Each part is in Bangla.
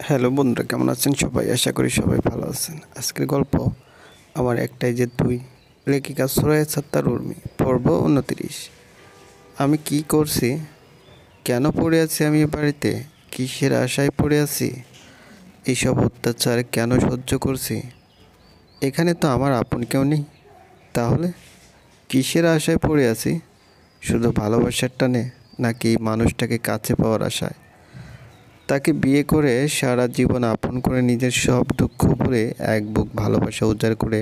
হ্যালো বন্ধুরা, কেমন আছেন সবাই? আশা করি সবাই ভালো আছেন। আজকের গল্প আমার একটাই যে তুই, লেখিকা সুরাইয়া সাত্তার উর্মি, পর্ব 29। আমি কি করছি? কেন পড়ে আছি আমি এ বাড়িতে? কিসের আশায় পড়ে আছি? এইসব অত্যাচার কেন সহ্য করছি? এখানে তো আমার আপন কেউ নেই। তাহলে কিসের আশায় পড়ে আছি? শুধু ভালোবাসার টানে, নাকি এই মানুষটাকে কাছে পাওয়ার আশায়? তাকে বিয়ে করে সারা জীবন আপন করে নিজের সব দুঃখ ভুলে এক বুক ভালোবাসা উজাড় করে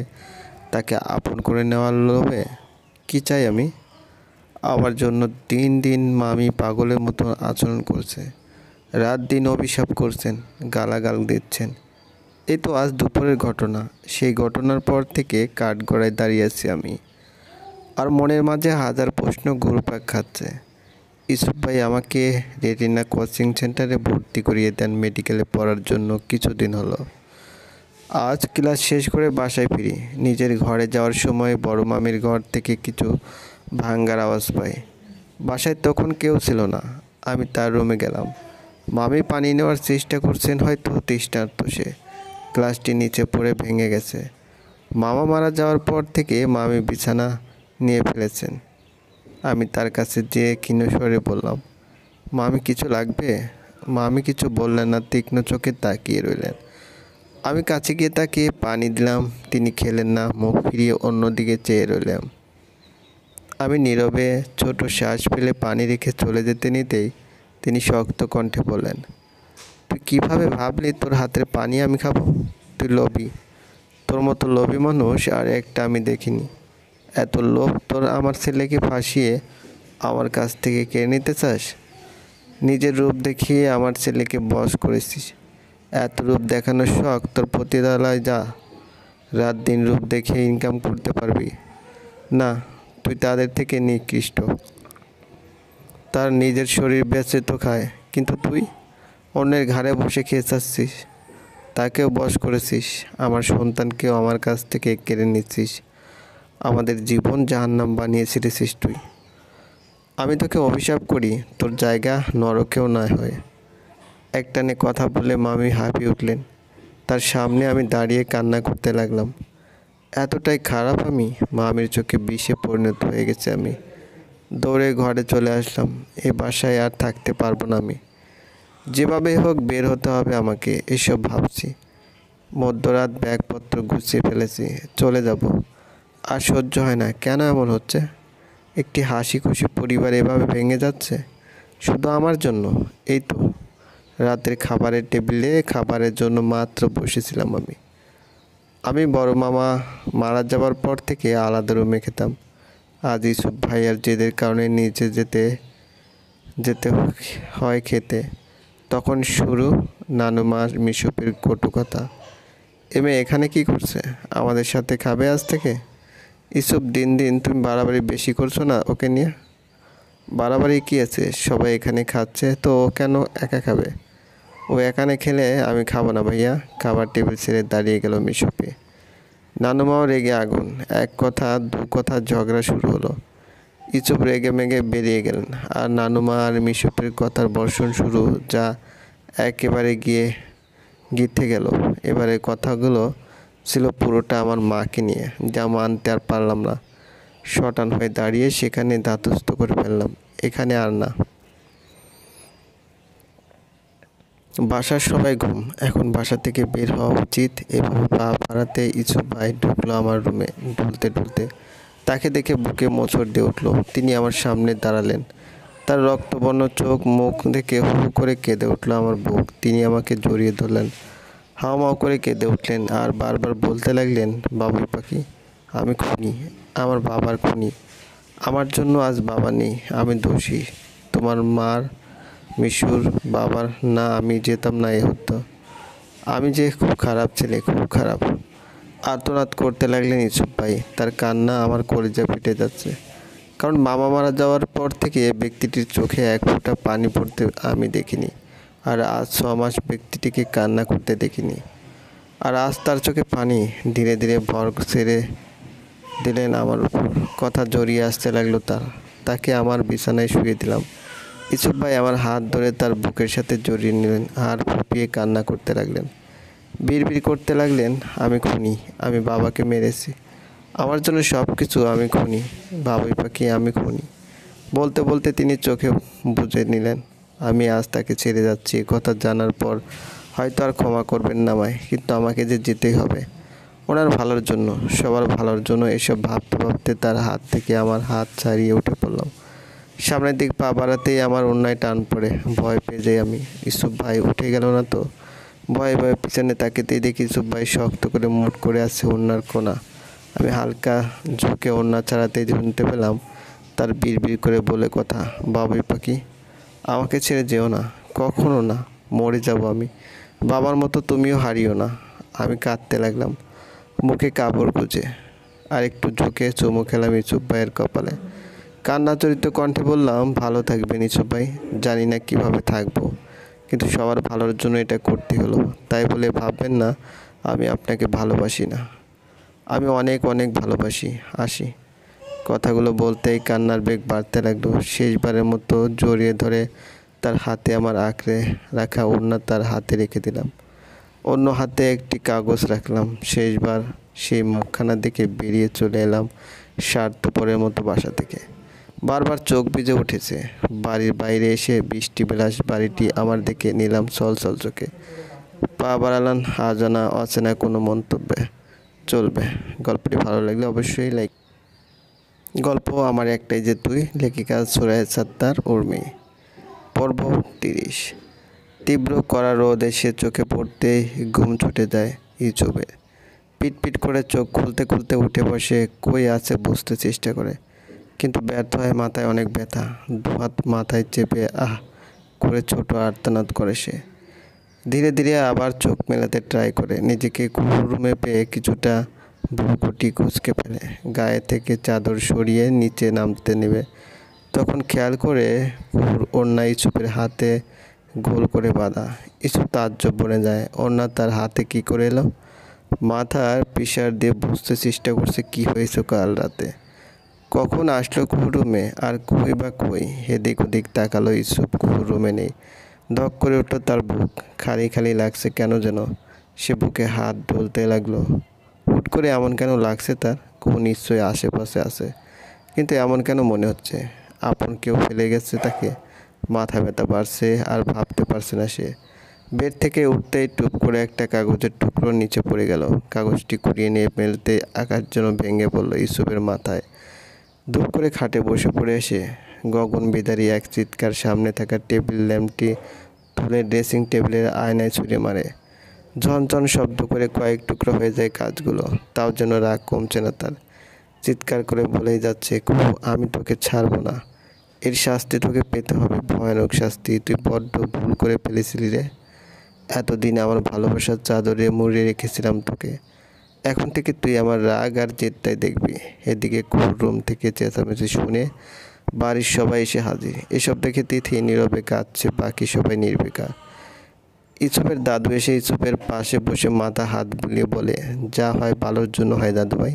তাকে আপন করে নেওয়ার লোভে? কি চাই আমি? আমার জন্য দিন দিন মামি পাগলের মতো আচরণ করছে, রাত দিন অভিশাপ করছেন, গালাগাল দিচ্ছেন। এই তো আজ দুপুরের ঘটনা। সেই ঘটনার পর থেকে কাঠগড়ায় দাঁড়িয়ে আছি আমি, আর মনের মাঝে হাজার প্রশ্ন ঘুরপাক খাচ্ছে। ইউসুফ ভাই আমাকে রেটিনা কোচিং সেন্টারে ভর্তি করিয়ে দেন মেডিকেলে পড়ার জন্য। কিছুদিন হলো। আজ ক্লাস শেষ করে বাসায় ফিরি। নিজের ঘরে যাওয়ার সময় বড় মামির ঘর থেকে কিছু ভাঙ্গার আওয়াজ পাই। বাসায় তখন কেউ ছিল না। আমি তার রুমে গেলাম। মামি পানি নেওয়ার চেষ্টা করছেন, হয়তো তৃষ্ণার্ত সে। গ্লাসটি নিচে পড়ে ভেঙে গেছে। মামা মারা যাওয়ার পর থেকে মামি বিছানা নিয়ে ফেলেছেন। আমি তার কাছে যেয়ে ক্ষীণ স্বরে বললাম, মামি কিছু লাগবে? মামি কিছু বললেন না, তীক্ষ্ণ চোখে তাকিয়ে রইলেন। আমি কাছে গিয়ে তাকে পানি দিলাম। তিনি খেলেন না, মুখ ফিরিয়ে অন্যদিকে চেয়ে রইলাম। আমি নীরবে ছোট শ্বাস ফেলে পানি রেখে চলে যেতে নিতেই তিনি শক্ত কণ্ঠে বললেন, তুই কীভাবে ভাবলি তোর হাতের পানি আমি খাবো? তুই লোভী। তোর মতো লোভী মানুষ আর একটা আমি দেখিনি। এত লোভ তোর আমার ছেলেকে ফাঁসিয়ে আমার কাছ থেকে কেড়ে নিতে চাস? নিজের রূপ দেখিয়ে আমার ছেলেকে বশ করেছিস। এত রূপ দেখানোর শখ তোর পতিতালয় যা, রাত দিন রূপ দেখে ইনকাম করতে পারবি না? তুই তাদের থেকে নিকৃষ্ট। তার নিজের শরীর বেঁচে তো খায়, কিন্তু তুই অন্যের ঘাড়ে বসে খেয়ে যাচ্ছিস। তাকেও বশ করেছিস, আমার সন্তানকেও আমার কাছ থেকে কেড়ে নিচ্ছিস। আমাদের জীবন জাহান্নাম বানিয়ে ছেড়েছিস তুই। আমি তোকে অভিশাপ করি তোর জায়গা নরকেও না হয়। একটানে কথা বলে মামি হাঁপিয়ে উঠলেন। তার সামনে আমি দাঁড়িয়ে কান্না করতে লাগলাম। এতটাই খারাপ আমি? মামির চোখে বিষে পরিণত হয়ে গেছে আমি। দৌড়ে ঘরে চলে আসলাম। এ বাসায় আর থাকতে পারবো না আমি। যেভাবে হোক বের হতে হবে আমাকে, এসব ভাবছি। মধ্যরাত ব্যাগপত্র গুছিয়ে ফেলেছি, চলে যাব। আর সহ্য হয় না। কেন এমন হচ্ছে? একটি হাসি খুশি পরিবার এভাবে ভেঙে যাচ্ছে শুধু আমার জন্য। এই তো রাতের খাবারের টেবিলে খাবারের জন্য মাত্র বসেছিলাম আমি বড় মামা মারা যাবার পর থেকে আলাদা রুমে খেতাম। আজ ইউসুফ ভাইয়ার জেদের কারণে নিচে যেতে যেতে হয় খেতে। তখন শুরু নানুমার মিশুপের কটু কথা। এ মেয়ে এখানে কি করছে? আমাদের সাথে খাবে আজ থেকে? ইউসুফ, দিন দিন তুমি বাড়াবাড়ি বেশি করছো না ওকে নিয়ে? বাড়াবাড়ি কী আছে? সবাই এখানে খাচ্ছে তো ও কেন একা খাবে? ও এখানে খেলে আমি খাবো না ভাইয়া। খাবার টেবিল ছেড়ে দাঁড়িয়ে গেল মিশুপি। নানুমাও রেগে আগুন। এক কথা দু কথা ঝগড়া শুরু হলো। ইউসুফ রেগে মেগে বেরিয়ে গেলেন, আর নানুমা আর মিশুপের কথার বর্ষণ শুরু, যা একেবারে গিথে গেল। এবারে কথাগুলো ছিল পুরোটা আমার মাকে নিয়ে, যা মানতে আর পারলাম না। শটান হয়ে দাঁড়িয়ে সেখানে ধাতস্থ করে ফেললাম, এখানে আর না। বাসার সবাই ঘুম, এখন বাসা থেকে বের হওয়া উচিত। এভাবে পা বাড়াতে ইউসুফ ভাই ঢুকলো আমার রুমে ঢুলতে ঢুলতে। তাকে দেখে বুকে মোচড় দিয়ে উঠল। তিনি আমার সামনে দাঁড়ালেন। তার রক্তবর্ণ চোখ মুখ দেখে হু হু করে কেঁদে উঠল আমার বুক। তিনি আমাকে জড়িয়ে ধরলেন, হাওমাও করে কেঁদে উঠলেন, আর বারবার বলতে লাগলেন, বাবুই পাখি, আমি খুনি, আমার বাবার খুনি। আমার জন্য আজ বাবা নেই, আমি দোষী। তোমার মার, মিশুর বাবার না আমি যেতাম না এ হতো। আমি যে খুব খারাপ ছেলে, খুব খারাপ। আর্তনাদ করতে লাগলেন ইউসুফ ভাই। তার কান্না আমার কলিজা ফেটে যাচ্ছে। কারণ মামা মারা যাওয়ার পর থেকে ব্যক্তিটির চোখে এক ফোঁটা পানি পড়তে আমি দেখিনি। আর আজ 6 মাস ব্যক্তিটিকে কান্না করতে দেখিনি। আর আজ তার চোখে পানি। ধীরে ধীরে ভর ছেড়ে দিলেন আমার উপর। কথা জড়িয়ে আসতে লাগলো তার। তাকে আমার বিছানায় শুয়ে দিলাম। ইসুফ ভাই আমার হাত ধরে তার বুকের সাথে জড়িয়ে নিলেন আর ফুঁপিয়ে কান্না করতে লাগলেন। বিড়বিড় করতে লাগলেন, আমি খুনি, আমি বাবাকে মেরেছি, আমার জন্য সব কিছু, আমি খুনি, বাবুই পাখি, আমি খুনি। বলতে বলতে তিনি চোখে বুঝে নিলেন আমি আজ তাকে ছেড়ে যাচ্ছি। কথা জানার পর হয়তো আর ক্ষমা করবেন না আমায়, কিন্তু আমাকে যে যেতেই হবে ওনার ভালোর জন্য, সবার ভালোর জন্য। এসব ভাবতে ভাবতে তার হাত থেকে আমার হাত ছাড়িয়ে উঠে পড়লাম। সামনের দিক পা বাড়াতেই আমার অন্যায় টান পড়ে, ভয় পেয়ে যাই আমি। ইসুফ ভাই উঠে গেল না তো? ভয়ে ভয়ে পিছনে তাকিয়েতেই দেখি ইসুফ ভাই শক্ত করে মুঠ করে আছে ওড়নার কোনা। আমি হালকা ঝুঁকে ওড়না ছাড়াতেই শুনতে পেলাম তার বিড়বিড় করে বলে কথা, বাবুই পাখি, আমাকে ছেড়ে যেও না, কখনো না, মরে যাব আমি, বাবার মতো তুমিও হারিও না। আমি কাঁদতে লাগলাম, মুখে কাপড় গুজে, আর একটু ঝুঁকে চুমু খেলাম ইসুফ ভাইয়ের কপালে। কান্নাজড়িত কণ্ঠে বললাম, ভালো থাকবেন ইসুফ ভাই, জানি না কিভাবে থাকবো, কিন্তু সবার ভালোর জন্য এটা করতে হলো। তাই বলে ভাববেন না আমি আপনাকে ভালোবাসি না, আমি অনেক অনেক ভালোবাসি। আসি। কথাগুলো বলতেই কান্নার বেগ বাড়তে লাগলো। শেষবারের মতো জড়িয়ে ধরে তার হাতে আমার আঁকড়ে রাখা ওড়না তার হাতে রেখে দিলাম। অন্য হাতে একটি কাগজ রাখলাম। শেষবার সেই মুখখানা দেখে বেরিয়ে চলে এলাম স্বার্থপরের মতো বাসা থেকে। বারবার চোখ ভিজে উঠেছে। বাড়ির বাইরে এসে বৃষ্টি বিলাস বাড়িটি আমার দিকে নিলাম ছলছল চোখে। পা বাড়ালাম অজানা অচেনা কোনো মন্তব্যে। চলবে। গল্পটি ভালো লাগলে অবশ্যই লাইক। গল্প আমার একটাই যে তুই, লেখিকা সুরাইয়া সাত্তার উর্মি। পর্ব 30। তীব্র কড়া রোদ এসে চোখে পড়তেই ঘুম ছুটে যায় ইউসুফের। পিটপিট করে চোখ খুলতে খুলতে উঠে বসে কই আছে বুঝতে চেষ্টা করে, কিন্তু ব্যর্থ হয়। মাথায় অনেক ব্যথা। দুহাত মাথায় চেপে আহ করে ছোট আর্তনাদ করে সে। ধীরে ধীরে আবার চোখ মেলাতে ট্রাই করে। নিজেকে রুমে পেয়ে কিছুটা ভ্রুকুটি কুঁচকে ফেলে। গায়ে থেকে চাদর সরিয়ে নিচে নামতে নেবে, তখন খেয়াল করে ওড়না ইসুফের হাতে গোল করে বাঁধা। ইসুফ তাজ্জব বনে যায়, ওড়না তার হাতে কি করে এলো। মাথার প্রেসার দিয়ে বুঝতে চেষ্টা করছে কি হয়েছে কাল রাতে, কখন আসলো রুমে, আর কই বা কই। এদিক ওদিক তাকালো ইসুফ, রুমে নেই। ধক করে উঠল তার বুক, খালি খালি লাগছে কেন যেন। সে বুকে হাত ডলতে লাগলো। হুট করে এমন কেন লাগছে তার? নিশ্চয়ই আশেপাশে আছে, কিন্তু এমন কেন মনে হচ্ছে আপন কেউ ফেলে গেছে তাকে। মাথা ব্যথা বাড়ছে আর ভাবতে পারছে না সে। বেড থেকে উঠতেই টুপ করে একটা কাগজের টুকরো নিচে পড়ে গেল। কাগজটি কুড়িয়ে নিয়ে মেলতে আকাশ যেন ভেঙে পড়ল ইসুফের মাথায়। দুপ করে খাটে বসে পড়ে এসে গগন বিদারী এক চিৎকার সামনে থাকা টেবিল ল্যাম্পটি তুলে ড্রেসিং টেবিলের আয়নায় ছুঁড়ে মারে। ঝনঝন শব্দ করে কয়েক টুকরো হয়ে যায় কাজগুলো, তাও যেন রাগ কমছে না তার। চিৎকার করে বলেই যাচ্ছে, আমি তোকে ছাড়বো না, এর শাস্তি তোকে পেতে হবে, ভয়ানক শাস্তি। তুই বড্ড ভুল করে ফেলেছিলি রে। এতদিন আমার ভালোবাসার চাদরে মুড়িয়ে রেখেছিলাম তোকে, এখন থেকে তুই আমার রাগ আর জেদটাই দেখবি। এদিকে রুম থেকে চেঁচামেচি শুনে বাড়ির সবাই এসে হাজির। এসব দেখে তিথি নীরবে কাঁদছে, বাকি সবাই নির্বিকার। ইসুফের দাদু এসে ইসুফের পাশে বসে মাথা হাত বুলিয়ে বলে, যা হয় ভালোর জন্য হয় দাদু ভাই,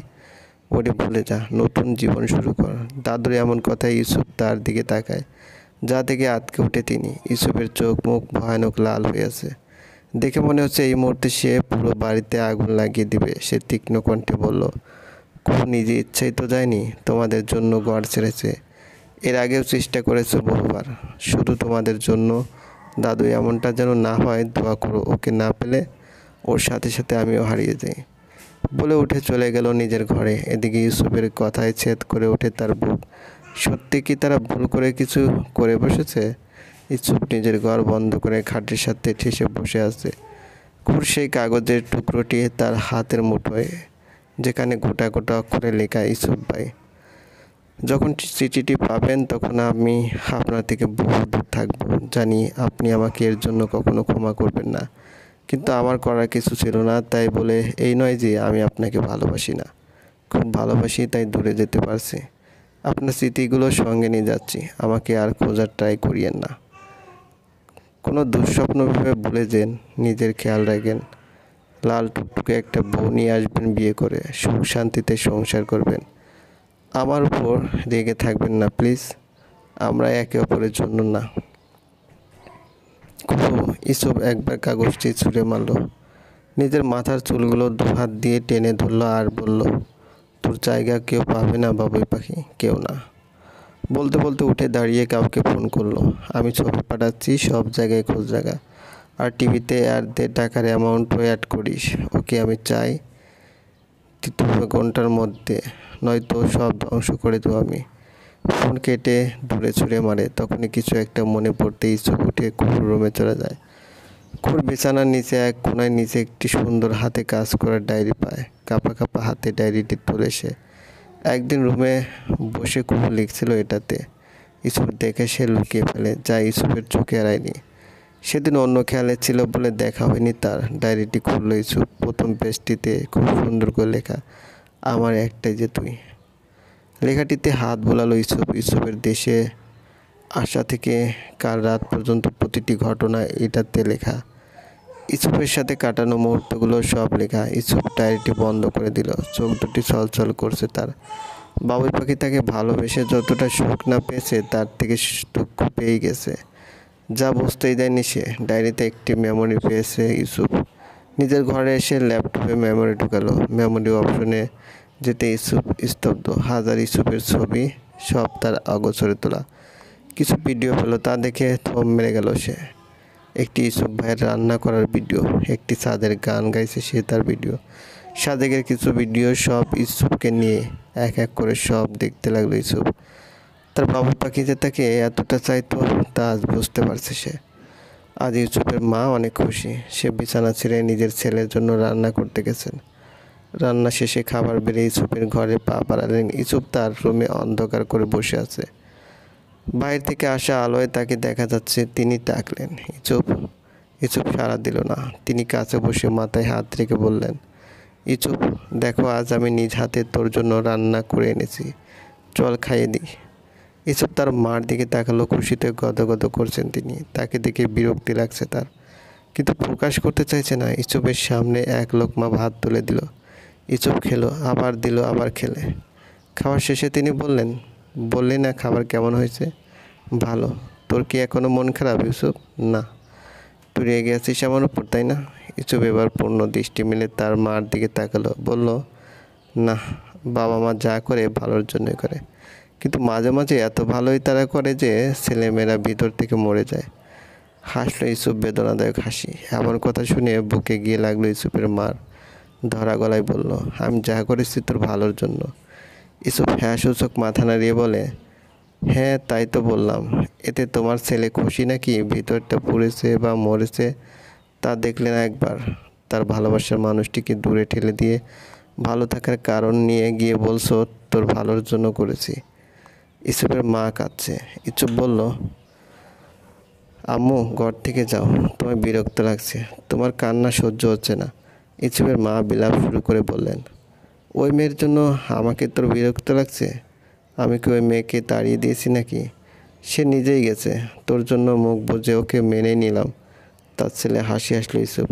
ওরে ভুলে যা, নতুন জীবন শুরু কর। দাদুর এমন কথায় ইসুফ তার দিকে তাকায়, যা থেকে আটকে ওঠে তিনি। ইসুফের চোখ মুখ ভয়ানক লাল হয়ে আছে, দেখে মনে হচ্ছে এই মুহূর্তে সে পুরো বাড়িতে আগুন লাগিয়ে দিবে। সে তীক্ষ্ণ কণ্ঠে বলল, নিজে ইচ্ছাই তো যায়নি, তোমাদের জন্য ঘর ছেড়েছে। এর আগেও চেষ্টা করেছো বহুবার, শুধু তোমাদের জন্য। দাদু, এমনটা যেন না হয়, দোয়া করো। ওকে না পেলে ওর সাথে সাথে আমিও হারিয়ে যাই। বলে উঠে চলে গেল নিজের ঘরে। এদিকে ইউসুফের কথায় ছেদ করে ওঠে তার বুক। সত্যি কি তারা ভুল করে কিছু করে বসেছে? ইউসুফ নিজের ঘর বন্ধ করে খাটের সাথে ঠেসে বসে আছে। সেই কাগজের টুকরোটি তার হাতের মুঠোয়, যেখানে গোটা গোটা অক্ষরে লেখা, ইউসুফ ভাই, যখন চিঠিটি পাবেন তখন আমি আপনার থেকে বহু দূর থাকব। জানি আপনি আমাকে এর জন্য কখনো ক্ষমা করবেন না, কিন্তু আমার করার কিছু ছিল না। তাই বলে এই নয় যে আমি আপনাকে ভালোবাসি না, খুব ভালোবাসি, তাই দূরে যেতে পারছি। আপনার স্মৃতিগুলো সঙ্গে নিয়ে যাচ্ছি, আমাকে আর খোঁজার ট্রাই করিয়েন না। কোনো দুঃস্বপ্ন ভেবে ভুলে যান, নিজের খেয়াল রাখেন। লাল টুকটুকে একটা বউ নিয়ে আসবেন, বিয়ে করে সুখ শান্তিতে সংসার করবেন। আমার উপর রেগে থাকবেন না প্লিজ, আমরা একে অপরের জন্য না। কুহু, ইসুপ একবার কাগজটি ছুঁড়ে মারল। নিজের মাথার চুলগুলো দুহাত দিয়ে টেনে ধরল আর বলল, তোর জায়গা কেউ পাবে না বাবুই পাখি, কেউ না। বলতে বলতে উঠে দাঁড়িয়ে কাউকে ফোন করলো। আমি ছবি পাঠাচ্ছি, সব জায়গায় খোঁজ জায়গা, আর টিভিতে টাকার অ্যামাউন্টও অ্যাড করিস। ওকে আমি চাই 2 ঘন্টার মধ্যে, নয়তো সব ধ্বংস করে দেবো আমি। ফোন কেটে দূরে ছুঁড়ে মারে। তখনই কিছু একটা মনে পড়তে ইসুপ উঠে কুকুর রুমে চলে যায়। কুকুর বিছানার নিচে এক কোনায় নিচে একটি সুন্দর হাতে কাজ করার ডায়েরি পায়। কাঁপা কাঁপা হাতে ডায়েরিটি তুলে সে একদিন রুমে বসে কুকুর লিখছিল এটাতে। ইসুপ দেখে সে লুকিয়ে ফেলে, যা ইসুপের চোখে এড়ায়নি। সেদিন অন্য খেয়ালে ছিল বলে দেখা হয়নি তার। ডায়েরিটি খুলল ইসুপ। প্রথম পেজটিতে খুব সুন্দর করে লেখা, আমার একটাই যে তুই। লেখাটিতে হাত বোলালো ইসুপ। ইসুপের দেশে আসা থেকে কাল রাত পর্যন্ত প্রতিটি ঘটনা এটাতে লেখা। ইসুপের সাথে কাটানো মুহূর্তগুলো সব লেখা। ইসুপ ডায়েরিটি বন্ধ করে দিল। চোখ দুটি ছলছল করছে তার। বাবুই পাখি তাকে ভালোবেসে যতটা সুখ না পেয়েছে তার থেকে দুঃখ পেয়ে গেছে, যা বুঝতেই দেয়নি সে। ডায়েরিতে একটি মেমোরি পেয়েছে ইসুপ। নিজের ঘরে এসে ল্যাপটপে মেমোরি ঢুকালো। মেমোরি অপশনে যেতে ইসুপ স্তব্ধ। হাজার ইসুপের ছবি, সব তার অগোচরে তোলা। কিছু ভিডিও পেলো, তা দেখে থম মেরে গেল সে। একটি ইসুপ ভাইয়ের রান্না করার ভিডিও, একটি সাদের গান গাইছে সে তার ভিডিও, সাদেকের কিছু ভিডিও, সব ইসুপকে নিয়ে এক এক করে সব দেখতে লাগলো ইসুপ। তার বাবুই পাখি যে তাকে এতটা চাইতো তা আজ বুঝতে পারছে সে। আজ ইসুপের মা অনেক খুশি। সে বিছানা ছেড়ে নিজের ছেলের জন্য রান্না করতে গেছেন। রান্না শেষে খাবার বেড়ে ইসুপের ঘরে পা বাড়ালেন। ইসুপ তার রুমে অন্ধকার করে বসে আছে। বাইরে থেকে আসা আলোয় তাকে দেখা যাচ্ছে। তিনি ডাকলেন, ইসুপ। ইসুপ সাড়া দিল না। তিনি কাছে বসে মাথায় হাত রেখে বললেন, ইসুপ দেখো, আজ আমি নিজ হাতে তোর জন্য রান্না করে এনেছি, চল খাইয়ে দিই। ইসুপ তার মার দিকে তাকালো। খুশিতে গদগদ করছেন তিনি। তাকে দেখে বিরক্তি লাগছে তার, কিন্তু প্রকাশ করতে চাইছে না। ইসুপের সামনে এক লোকমা ভাত তুলে দিল। ইসুপ খেলো, আবার দিল, আবার খেলে। খাওয়ার শেষে তিনি বললেন না খাবার কেমন হয়েছে? ভালো। তোর কি এখনো মন খারাপ ইসুপ? না। তুই রেগে আছিস আমার উপর, তাই না? ইসুপ এবার পূর্ণ দৃষ্টি মিলে তার মার দিকে তাকালো। বলল, না, বাবা মা যা করে ভালোর জন্যই করে, কিন্তু মাঝে মাঝে এত ভালোই তারা করে যে ছেলেমেয়েরা ভিতর থেকে মরে যায়। হাসলো ইসুপ, বেদনাদায়ক হাসি। এমন কথা শুনে বুকে গিয়ে লাগলো ইসুপের মার। ধরা গলায় বলল, আমি যা করেছি তোর ভালোর জন্য। ইসুপ হ্যাঁ সূচক মাথা নাড়িয়ে বলে, হ্যাঁ তাই তো বললাম। এতে তোমার ছেলে খুশি নাকি ভিতরটা পুড়েছে বা মরেছে তা দেখলে না একবার? তার ভালোবাসার মানুষটিকে দূরে ঠেলে দিয়ে ভালো থাকার কারণ নিয়ে গিয়ে বলছো তোর ভালোর জন্য করেছি। ইসুপের মা কাঁদছে। ইসুপ বলল, আম্মু ঘর থেকে যাও, তোমার বিরক্ত লাগছে, তোমার কান্না সহ্য হচ্ছে না। ইসুপের মা বিলাপ শুরু করে বললেন, ওই মেয়ের জন্য আমাকে তোর বিরক্ত লাগছে? আমি কি ওই মেয়েকে তাড়িয়ে দিয়েছি নাকি? সে নিজেই গেছে, তোর জন্য মুখ বুজে ওকে মেনে নিলাম। তার ছেলে হাসি হাসলো ইসুপ।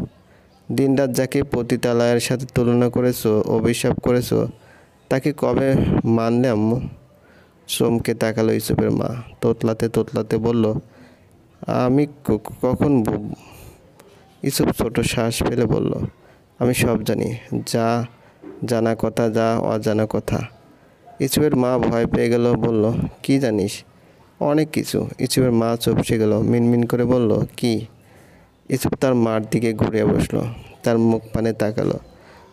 দিনরাত যাকে পতিতালয়ের সাথে তুলনা করেছো, অভিশাপ করেছো, তাকে কবে মানলে আম্মু? চমকে তাকালো ইসুপের মা। তোতলাতে তোতলাতে বলল, আমি কখন? ইসুপ ছোট শ্বাস ফেলে বলল, আমি সব জানি, যা জানা কথা, যা অজানা কথা। ইসুপের মা ভয় পেয়ে গেল। বলল, কি জানিস? অনেক কিছু। ইসুপের মা চুপসে গেল। মিনমিন করে বলল, কি? ইসুপ তার মার দিকে ঘুরে বসলো, তার মুখ পানে তাকালো।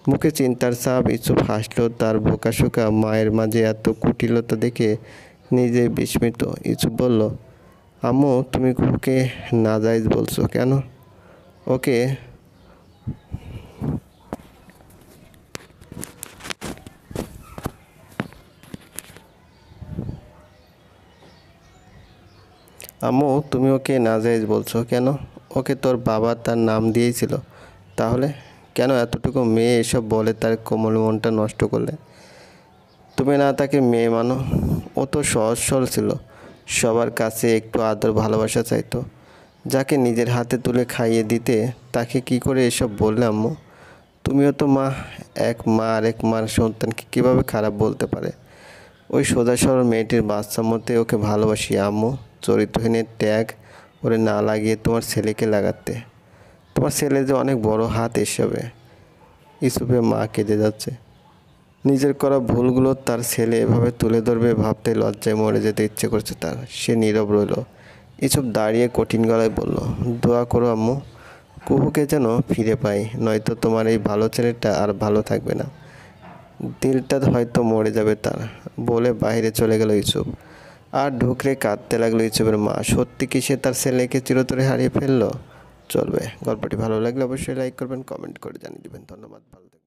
মুখে চিন্তার ছাপ। ইসুপ হাসলো। তার বোকাশোকা মায়ের মাঝে এত কুটিলতা দেখে নিজে বিস্মিত। ইসুপ বলল, আম্মু তুমি ওকে নাজায়েজ বলছো কেন? ওকে আম্মু তুমি ওকে নাজায়েজ বলছো কেন? ওকে তোর বাবা তার নাম দিয়েছিল। তাহলে কেন এতটুকু মেয়ে এসব বলে তার কোমল মনটা নষ্ট করলে? তুমি না তাকে মেয়ে মানো? ও তো সহজ সরল ছিল, সবার কাছে একটু আদর ভালোবাসা চাইতো। যাকে নিজের হাতে তুলে খাইয়ে দিতে, তাকে কি করে এসব বললে আম্মু? তুমিও তো মা। এক মা আর এক মার সন্তানকে কীভাবে খারাপ বলতে পারে? ওই সোজা সরল মেয়েটির বাচ্চা মতে ওকে ভালোবাসি আম্মু। চরিত্রহীনের ট্যাগ ওরে না লাগিয়ে তোমার ছেলেকে লাগাতে। তোমার ছেলে যে অনেক বড় হাত এসবে। ইউসুফের মা কেঁদে যাচ্ছে। নিজের করা ভুলগুলো তার ছেলে এভাবে তুলে ধরবে ভাবতে লজ্জায় মরে যেতে ইচ্ছে করছে তার। সে নীরব রইল। ইউসুফ দাঁড়িয়ে কঠিন গলায় বলল, দোয়া করো আম্মু, কুহুকে যেন ফিরে পাই, নয়তো তোমার এই ভালো ছেলেটা আর ভালো থাকবে না। দিলটা হয়তো মরে যাবে তার। বলে বাইরে চলে গেল ইউসুফ। আর ঢুকরে কাঁদতে লাগলো ইউসুফের মা। সত্যি কি সে তার ছেলেকে চিরতরে হারিয়ে ফেললো? চলবে। গল্পটি ভালো লাগলে অবশ্যই লাইক করবেন, কমেন্ট করে জানিয়ে দেবেন। ধন্যবাদ, ভালো থাকবেন।